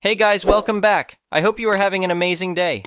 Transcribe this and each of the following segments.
Hey guys, welcome back. I hope you are having an amazing day.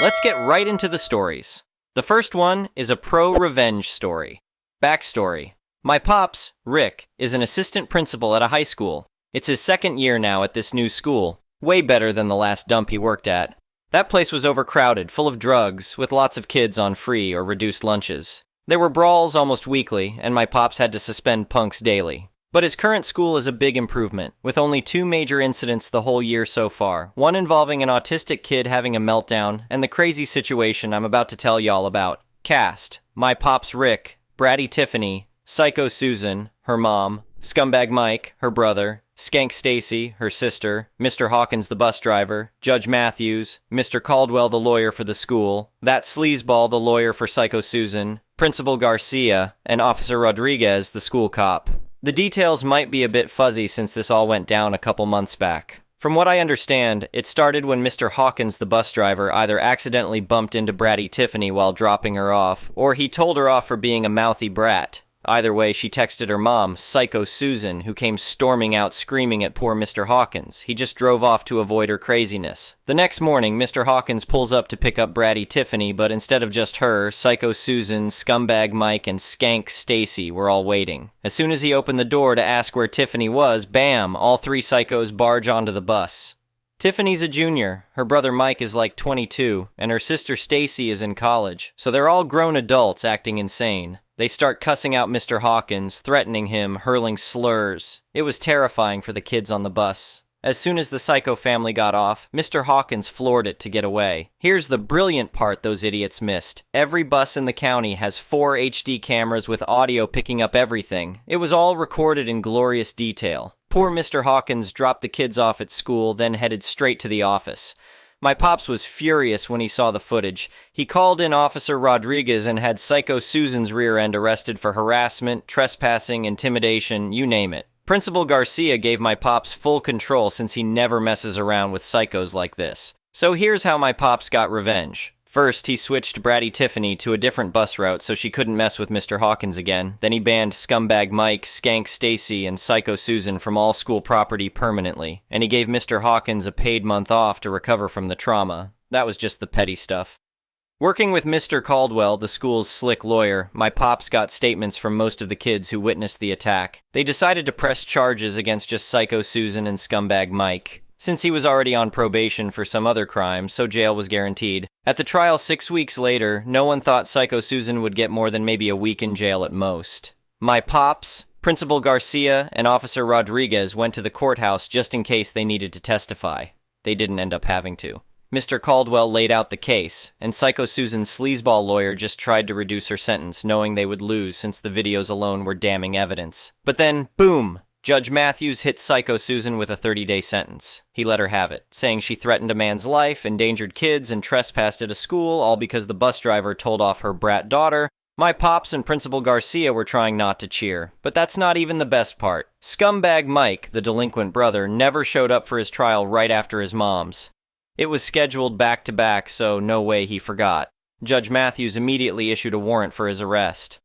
Let's get right into the stories. The first one is a pro-revenge story. Backstory. My pops, Rick, is an assistant principal at a high school. It's his second year now at this new school. Way better than the last dump he worked at. That place was overcrowded, full of drugs, with lots of kids on free or reduced lunches. There were brawls almost weekly, and my pops had to suspend punks daily. But his current school is a big improvement, with only 2 major incidents the whole year so far. One involving an autistic kid having a meltdown, and the crazy situation I'm about to tell y'all about. Cast: my pops Rick, Bratty Tiffany, Psycho Susan, her mom, Scumbag Mike, her brother, Skank Stacy, her sister, Mr. Hawkins the bus driver, Judge Matthews, Mr. Caldwell the lawyer for the school, that sleazeball the lawyer for Psycho Susan, Principal Garcia, and Officer Rodriguez the school cop. The details might be a bit fuzzy since this all went down a couple months back. From what I understand, it started when Mr. Hawkins the bus driver either accidentally bumped into Bratty Tiffany while dropping her off, or he told her off for being a mouthy brat. Either way, she texted her mom, Psycho Susan, who came storming out screaming at poor Mr. Hawkins. He just drove off to avoid her craziness. The next morning, Mr. Hawkins pulls up to pick up Bratty Tiffany, but instead of just her, Psycho Susan, Scumbag Mike, and Skank Stacy were all waiting. As soon as he opened the door to ask where Tiffany was, bam, all 3 psychos barge onto the bus. Tiffany's a junior, her brother Mike is like 22, and her sister Stacy is in college, so they're all grown adults acting insane. They start cussing out Mr. Hawkins, threatening him, hurling slurs. It was terrifying for the kids on the bus. As soon as the Psycho family got off, Mr. Hawkins floored it to get away. Here's the brilliant part those idiots missed. Every bus in the county has 4 HD cameras with audio picking up everything. It was all recorded in glorious detail. Poor Mr. Hawkins dropped the kids off at school, then headed straight to the office. My pops was furious when he saw the footage. He called in Officer Rodriguez and had Psycho Susan's rear end arrested for harassment, trespassing, intimidation, you name it. Principal Garcia gave my pops full control since he never messes around with psychos like this. So here's how my pops got revenge. First, he switched Bratty Tiffany to a different bus route so she couldn't mess with Mr. Hawkins again. Then he banned Scumbag Mike, Skank Stacy, and Psycho Susan from all school property permanently. And he gave Mr. Hawkins a paid month off to recover from the trauma. That was just the petty stuff. Working with Mr. Caldwell, the school's slick lawyer, my pops got statements from most of the kids who witnessed the attack. They decided to press charges against just Psycho Susan and Scumbag Mike. Since he was already on probation for some other crime, so jail was guaranteed. At the trial 6 weeks later, no one thought Psycho Susan would get more than maybe a week in jail at most. My pops, Principal Garcia, and Officer Rodriguez went to the courthouse just in case they needed to testify. They didn't end up having to. Mr. Caldwell laid out the case, and Psycho Susan's sleazeball lawyer just tried to reduce her sentence, knowing they would lose since the videos alone were damning evidence. But then, boom! Judge Matthews hit Psycho Susan with a 30-day sentence. He let her have it, saying she threatened a man's life, endangered kids, and trespassed at a school, all because the bus driver told off her brat daughter. My pops and Principal Garcia were trying not to cheer. But that's not even the best part. Scumbag Mike, the delinquent brother, never showed up for his trial right after his mom's. It was scheduled back-to-back, so no way he forgot. Judge Matthews immediately issued a warrant for his arrest.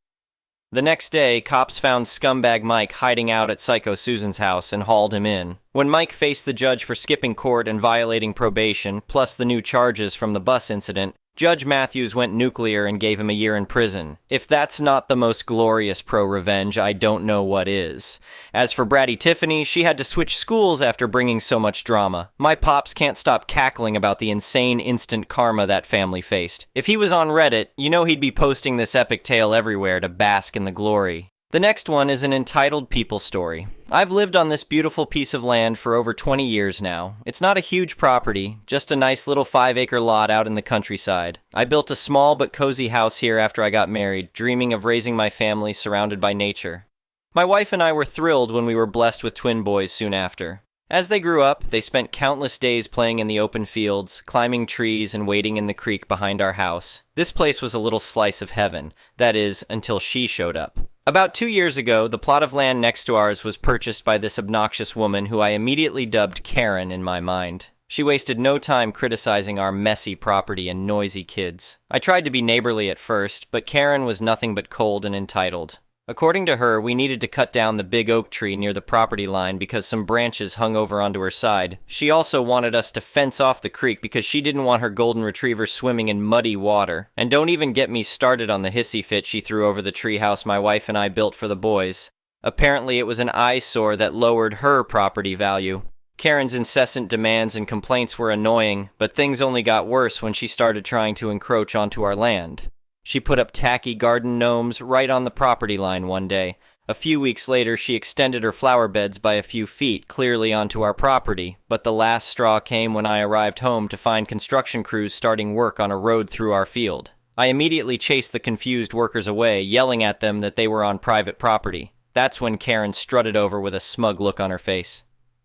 The next day, cops found Scumbag Mike hiding out at Psycho Susan's house and hauled him in. When Mike faced the judge for skipping court and violating probation, plus the new charges from the bus incident, Judge Matthews went nuclear and gave him a year in prison. If that's not the most glorious pro-revenge, I don't know what is. As for Bratty Tiffany, she had to switch schools after bringing so much drama. My pops can't stop cackling about the insane instant karma that family faced. If he was on Reddit, you know he'd be posting this epic tale everywhere to bask in the glory. The next one is an entitled people story. I've lived on this beautiful piece of land for over 20 years now. It's not a huge property, just a nice little 5-acre lot out in the countryside. I built a small but cozy house here after I got married, dreaming of raising my family surrounded by nature. My wife and I were thrilled when we were blessed with twin boys soon after. As they grew up, they spent countless days playing in the open fields, climbing trees, and wading in the creek behind our house. This place was a little slice of heaven. That is, until she showed up. About 2 years ago, the plot of land next to ours was purchased by this obnoxious woman who I immediately dubbed Karen in my mind. She wasted no time criticizing our messy property and noisy kids. I tried to be neighborly at first, but Karen was nothing but cold and entitled. According to her, we needed to cut down the big oak tree near the property line because some branches hung over onto her side. She also wanted us to fence off the creek because she didn't want her golden retriever swimming in muddy water. And don't even get me started on the hissy fit she threw over the treehouse my wife and I built for the boys. Apparently it was an eyesore that lowered her property value. Karen's incessant demands and complaints were annoying, but things only got worse when she started trying to encroach onto our land. She put up tacky garden gnomes right on the property line one day. A few weeks later, she extended her flower beds by a few feet clearly onto our property, but the last straw came when I arrived home to find construction crews starting work on a road through our field. I immediately chased the confused workers away, yelling at them that they were on private property. That's when Karen strutted over with a smug look on her face.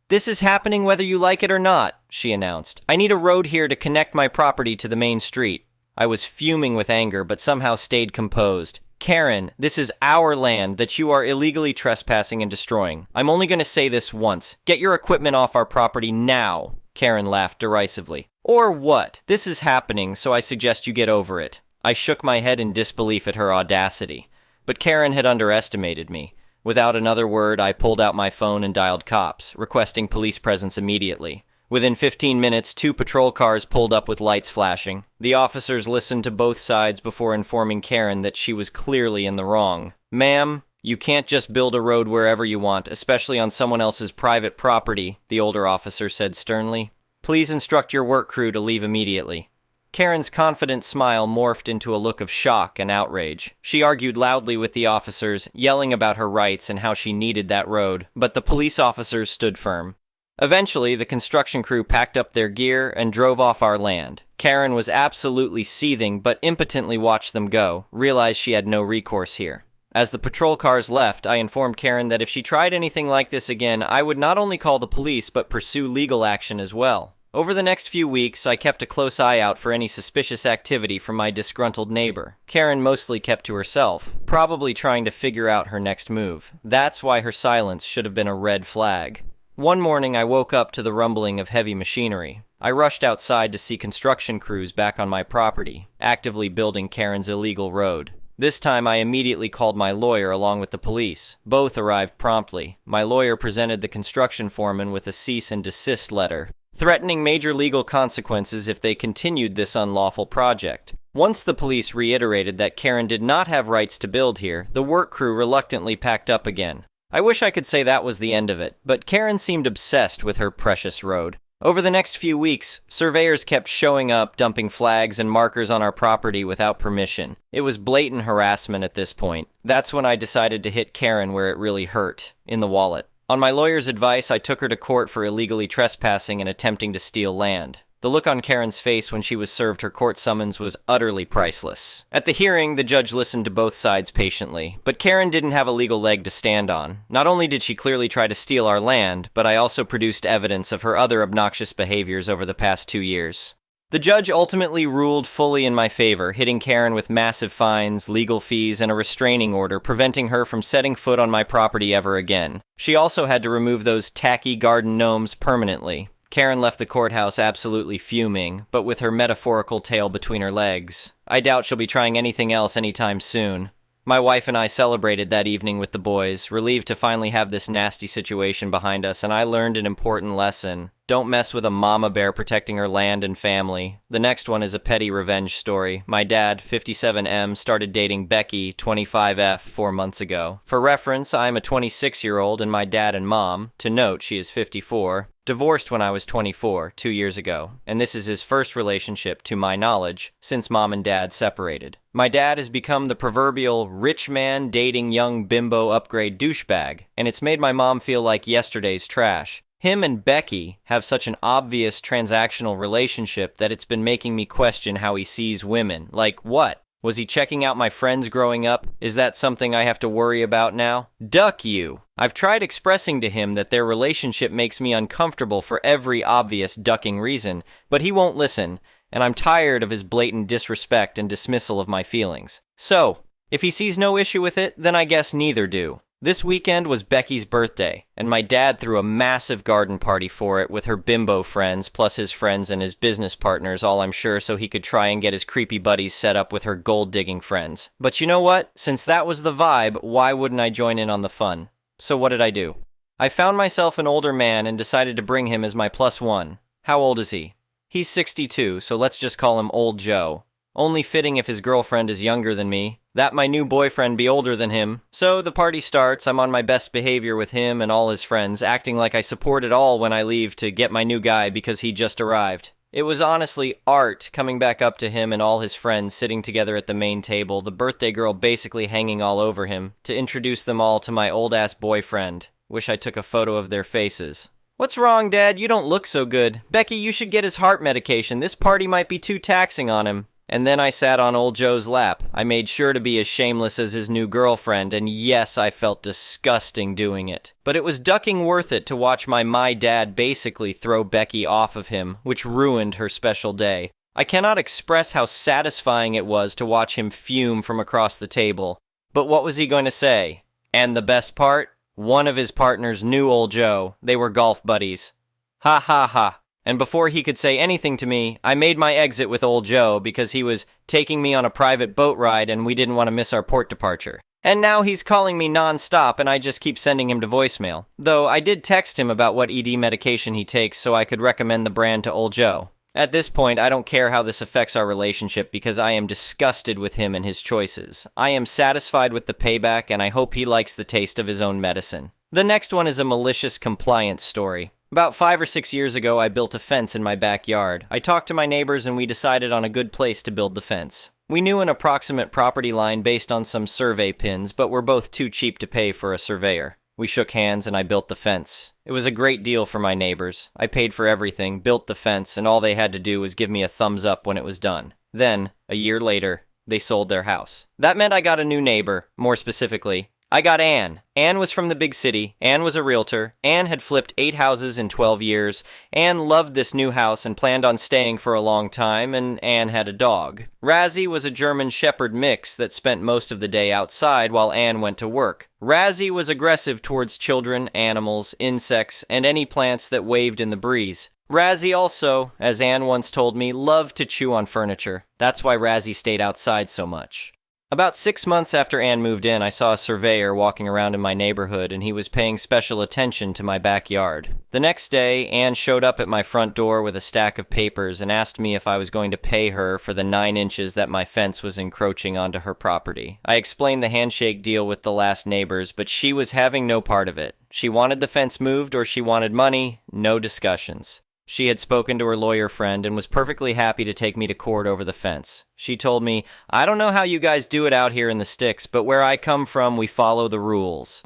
"This is happening whether you like it or not," she announced. "I need a road here to connect my property to the main street." I was fuming with anger, but somehow stayed composed. "Karen, this is our land that you are illegally trespassing and destroying. I'm only going to say this once. Get your equipment off our property now." Karen laughed derisively. "Or what? This is happening, so I suggest you get over it." I shook my head in disbelief at her audacity. But Karen had underestimated me. Without another word, I pulled out my phone and dialed cops, requesting police presence immediately. Within 15 minutes, 2 patrol cars pulled up with lights flashing. The officers listened to both sides before informing Karen that she was clearly in the wrong. "Ma'am, you can't just build a road wherever you want, especially on someone else's private property," the older officer said sternly. "Please instruct your work crew to leave immediately." Karen's confident smile morphed into a look of shock and outrage. She argued loudly with the officers, yelling about her rights and how she needed that road, but the police officers stood firm. Eventually, the construction crew packed up their gear and drove off our land. Karen was absolutely seething, but impotently watched them go, realized she had no recourse here. As the patrol cars left, I informed Karen that if she tried anything like this again, I would not only call the police, but pursue legal action as well. Over the next few weeks, I kept a close eye out for any suspicious activity from my disgruntled neighbor. Karen mostly kept to herself, probably trying to figure out her next move. That's why her silence should have been a red flag. One morning, I woke up to the rumbling of heavy machinery. I rushed outside to see construction crews back on my property, actively building Karen's illegal road. This time, I immediately called my lawyer along with the police. Both arrived promptly. My lawyer presented the construction foreman with a cease and desist letter, threatening major legal consequences if they continued this unlawful project. Once the police reiterated that Karen did not have rights to build here, the work crew reluctantly packed up again. I wish I could say that was the end of it, but Karen seemed obsessed with her precious road. Over the next few weeks, surveyors kept showing up, dumping flags and markers on our property without permission. It was blatant harassment at this point. That's when I decided to hit Karen where it really hurt, in the wallet. On my lawyer's advice, I took her to court for illegally trespassing and attempting to steal land. The look on Karen's face when she was served her court summons was utterly priceless. At the hearing, the judge listened to both sides patiently, but Karen didn't have a legal leg to stand on. Not only did she clearly try to steal our land, but I also produced evidence of her other obnoxious behaviors over the past 2 years. The judge ultimately ruled fully in my favor, hitting Karen with massive fines, legal fees, and a restraining order, preventing her from setting foot on my property ever again. She also had to remove those tacky garden gnomes permanently. Karen left the courthouse absolutely fuming, but with her metaphorical tail between her legs. I doubt she'll be trying anything else anytime soon. My wife and I celebrated that evening with the boys, relieved to finally have this nasty situation behind us, and I learned an important lesson. Don't mess with a mama bear protecting her land and family. The next one is a petty revenge story. My dad, 57M, started dating Becky, 25F, 4 months ago. For reference, I'm a 26-year-old and my dad and mom, to note she is 54, divorced when I was 24, 2 years ago, and this is his first relationship, to my knowledge, since mom and dad separated. My dad has become the proverbial rich man dating young bimbo upgrade douchebag, and it's made my mom feel like yesterday's trash. Him and Becky have such an obvious transactional relationship that it's been making me question how he sees women. Like what? Was he checking out my friends growing up? Is that something I have to worry about now? Duck you! I've tried expressing to him that their relationship makes me uncomfortable for every obvious ducking reason, but he won't listen, and I'm tired of his blatant disrespect and dismissal of my feelings. So, if he sees no issue with it, then I guess neither do. This weekend was Becky's birthday, and my dad threw a massive garden party for it with her bimbo friends, plus his friends and his business partners, all I'm sure, so he could try and get his creepy buddies set up with her gold-digging friends. But you know what? Since that was the vibe, why wouldn't I join in on the fun? So what did I do? I found myself an older man and decided to bring him as my plus one. How old is he? He's 62, so let's just call him Old Joe. Only fitting if his girlfriend is younger than me. That my new boyfriend be older than him. So the party starts, I'm on my best behavior with him and all his friends, acting like I support it all when I leave to get my new guy because he just arrived. It was honestly art coming back up to him and all his friends sitting together at the main table, the birthday girl basically hanging all over him, to introduce them all to my old-ass boyfriend. Wish I took a photo of their faces. What's wrong, Dad? You don't look so good. Becky, you should get his heart medication. This party might be too taxing on him. And then I sat on Old Joe's lap. I made sure to be as shameless as his new girlfriend, and yes, I felt disgusting doing it. But it was ducking worth it to watch my dad basically throw Becky off of him, which ruined her special day. I cannot express how satisfying it was to watch him fume from across the table. But what was he going to say? And the best part? One of his partners knew Old Joe. They were golf buddies. Ha ha ha. And before he could say anything to me, I made my exit with Old Joe because he was taking me on a private boat ride and we didn't want to miss our port departure. And now he's calling me non-stop and I just keep sending him to voicemail. Though I did text him about what ED medication he takes so I could recommend the brand to Old Joe. At this point, I don't care how this affects our relationship because I am disgusted with him and his choices. I am satisfied with the payback and I hope he likes the taste of his own medicine. The next one is a malicious compliance story. About 5 or 6 years ago, I built a fence in my backyard. I talked to my neighbors and we decided on a good place to build the fence. We knew an approximate property line based on some survey pins, but we're both too cheap to pay for a surveyor. We shook hands and I built the fence. It was a great deal for my neighbors. I paid for everything, built the fence, and all they had to do was give me a thumbs up when it was done. Then, a year later, they sold their house. That meant I got a new neighbor, more specifically, I got Ann. Ann was from the big city. Ann was a realtor. Ann had flipped 8 houses in 12 years. Ann loved this new house and planned on staying for a long time, and Ann had a dog. Razzie was a German Shepherd mix that spent most of the day outside while Ann went to work. Razzie was aggressive towards children, animals, insects, and any plants that waved in the breeze. Razzie also, as Ann once told me, loved to chew on furniture. That's why Razzie stayed outside so much. About 6 months after Ann moved in, I saw a surveyor walking around in my neighborhood, and he was paying special attention to my backyard. The next day, Ann showed up at my front door with a stack of papers and asked me if I was going to pay her for the 9 inches that my fence was encroaching onto her property. I explained the handshake deal with the last neighbors, but she was having no part of it. She wanted the fence moved or she wanted money, no discussions. She had spoken to her lawyer friend and was perfectly happy to take me to court over the fence. She told me, "I don't know how you guys do it out here in the sticks, but where I come from, we follow the rules."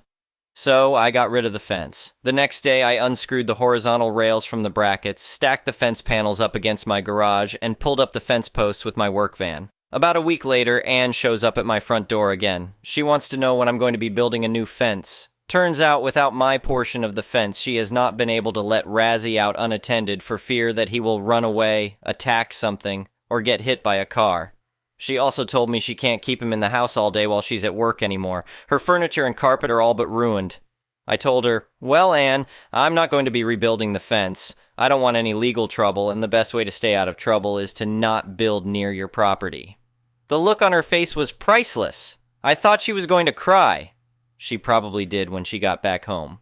So I got rid of the fence. The next day, I unscrewed the horizontal rails from the brackets, stacked the fence panels up against my garage, and pulled up the fence posts with my work van. About a week later, Ann shows up at my front door again. She wants to know when I'm going to be building a new fence. Turns out, without my portion of the fence, she has not been able to let Razzie out unattended for fear that he will run away, attack something, or get hit by a car. She also told me she can't keep him in the house all day while she's at work anymore. Her furniture and carpet are all but ruined. I told her, "Well, Ann, I'm not going to be rebuilding the fence. I don't want any legal trouble, and the best way to stay out of trouble is to not build near your property." The look on her face was priceless. I thought she was going to cry. She probably did when she got back home.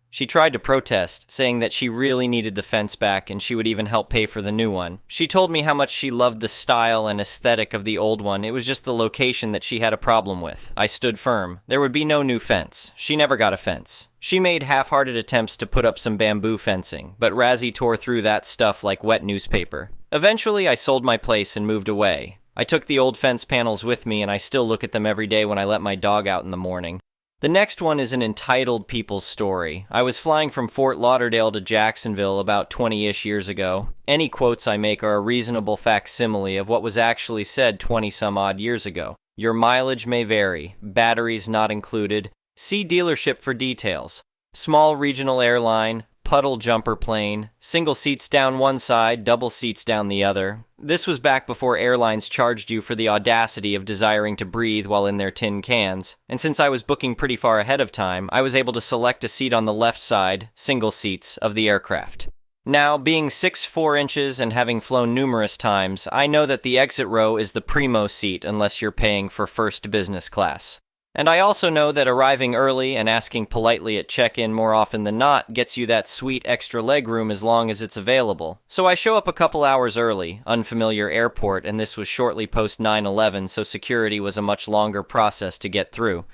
She tried to protest, saying that she really needed the fence back and she would even help pay for the new one. She told me how much she loved the style and aesthetic of the old one. It was just the location that she had a problem with. I stood firm. There would be no new fence. She never got a fence. She made half-hearted attempts to put up some bamboo fencing, but Razzie tore through that stuff like wet newspaper. Eventually, I sold my place and moved away. I took the old fence panels with me and I still look at them every day when I let my dog out in the morning. The next one is an entitled people's story. I was flying from Fort Lauderdale to Jacksonville about 20-ish years ago. Any quotes I make are a reasonable facsimile of what was actually said 20-some-odd years ago. Your mileage may vary. Batteries not included. See dealership for details. Small regional airline. puddle jumper plane, single seats down one side, double seats down the other. This was back before airlines charged you for the audacity of desiring to breathe while in their tin cans, and since I was booking pretty far ahead of time, I was able to select a seat on the left side, single seats, of the aircraft. Now, being 6'4" and having flown numerous times, I know that the exit row is the primo seat unless you're paying for first business class. And I also know that arriving early and asking politely at check-in more often than not gets you that sweet extra legroom as long as it's available. So I show up a couple hours early, unfamiliar airport, and this was shortly post 9/11, so security was a much longer process to get through.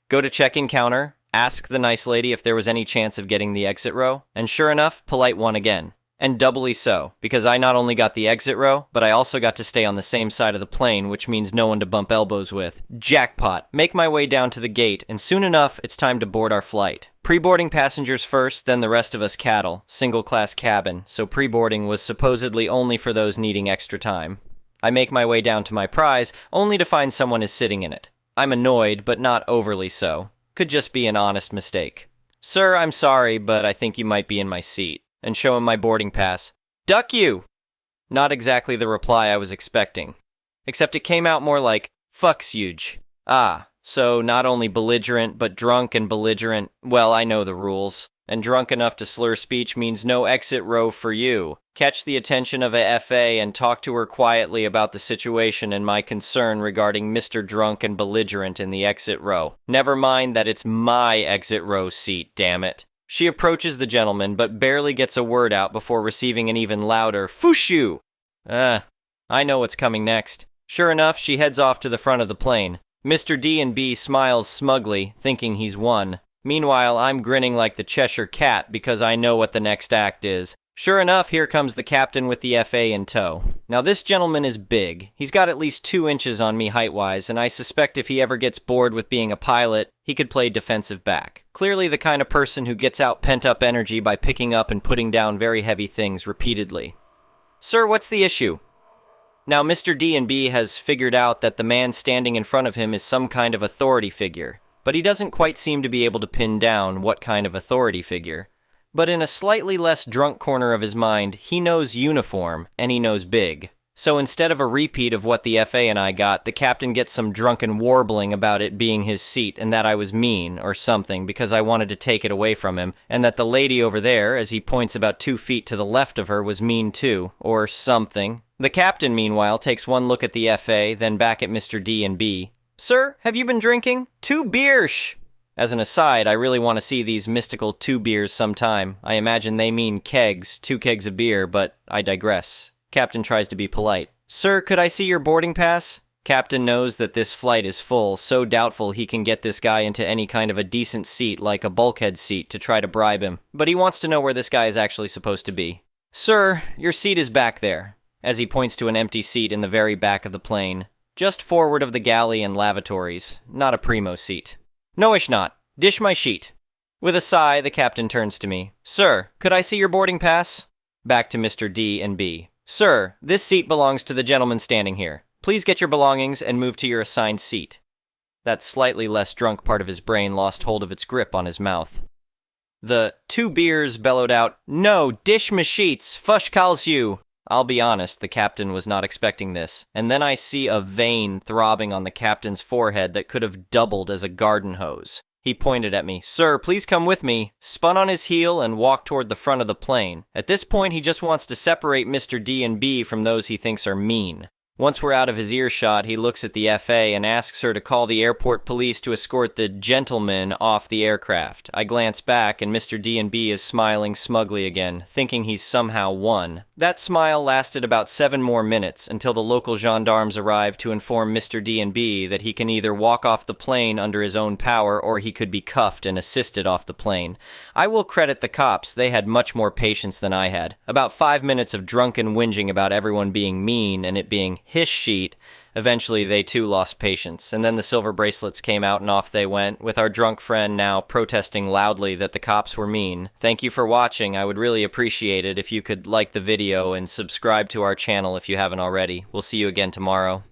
Go to check-in counter, ask the nice lady if there was any chance of getting the exit row, and sure enough, polite one again. And doubly so, because I not only got the exit row, but I also got to stay on the same side of the plane, which means no one to bump elbows with. Jackpot. Make my way down to the gate, and soon enough, it's time to board our flight. Pre-boarding passengers first, then the rest of us cattle. Single-class cabin, so pre-boarding was supposedly only for those needing extra time. I make my way down to my prize, only to find someone is sitting in it. I'm annoyed, but not overly so. Could just be an honest mistake. Sir, I'm sorry, but I think you might be in my seat. And show him my boarding pass. Duck you! Not exactly the reply I was expecting. Except it came out more like, fuck's huge. Ah, so not only belligerent, but drunk and belligerent. Well, I know the rules. And drunk enough to slur speech means no exit row for you. Catch the attention of a FA and talk to her quietly about the situation and my concern regarding Mr. Drunk and Belligerent in the exit row. Never mind that it's my exit row seat, damn it. She approaches the gentleman, but barely gets a word out before receiving an even louder, "Fushoo!" I know what's coming next. Sure enough, she heads off to the front of the plane. Mr. D&B smiles smugly, thinking he's won. Meanwhile, I'm grinning like the Cheshire Cat because I know what the next act is. Sure enough, here comes the captain with the FA in tow. Now this gentleman is big. He's got at least 2 inches on me height-wise, and I suspect if he ever gets bored with being a pilot, he could play defensive back. Clearly the kind of person who gets out pent-up energy by picking up and putting down very heavy things repeatedly. Sir, what's the issue? Now Mr. D&B has figured out that the man standing in front of him is some kind of authority figure, but he doesn't quite seem to be able to pin down what kind of authority figure. But in a slightly less drunk corner of his mind, he knows uniform, and he knows big. So instead of a repeat of what the FA and I got, the captain gets some drunken warbling about it being his seat and that I was mean, or something, because I wanted to take it away from him, and that the lady over there, as he points about 2 feet to the left of her, was mean too, or something. The captain, meanwhile, takes one look at the FA, then back at Mr. D&B. Sir, have you been drinking? 2 beers! As an aside, I really want to see these mystical 2 beers sometime. I imagine they mean kegs, 2 kegs of beer, but I digress. Captain tries to be polite. Sir, could I see your boarding pass? Captain knows that this flight is full, so doubtful he can get this guy into any kind of a decent seat, like a bulkhead seat, to try to bribe him. But he wants to know where this guy is actually supposed to be. Sir, your seat is back there, as he points to an empty seat in the very back of the plane. Just forward of the galley and lavatories, not a primo seat. No-ish not. Dish my sheet. With a sigh, the captain turns to me. Sir, could I see your boarding pass? Back to Mr. D&B. Sir, this seat belongs to the gentleman standing here. Please get your belongings and move to your assigned seat. That slightly less drunk part of his brain lost hold of its grip on his mouth. The 2 beers bellowed out, No, dish my sheets, fush calls you. I'll be honest, the captain was not expecting this, and then I see a vein throbbing on the captain's forehead that could have doubled as a garden hose. He pointed at me. Sir, please come with me, spun on his heel and walked toward the front of the plane. At this point, he just wants to separate Mr. D&B from those he thinks are mean. Once we're out of his earshot, he looks at the FA and asks her to call the airport police to escort the gentleman off the aircraft. I glance back, and Mr. D&B is smiling smugly again, thinking he's somehow won. That smile lasted about 7 more minutes, until the local gendarmes arrived to inform Mr. D&B that he can either walk off the plane under his own power, or he could be cuffed and assisted off the plane. I will credit the cops, they had much more patience than I had. About 5 minutes of drunken whinging about everyone being mean and it being his sheet. Eventually, they too lost patience, and then the silver bracelets came out and off they went, with our drunk friend now protesting loudly that the cops were mean. Thank you for watching. I would really appreciate it if you could like the video and subscribe to our channel if you haven't already. We'll see you again tomorrow.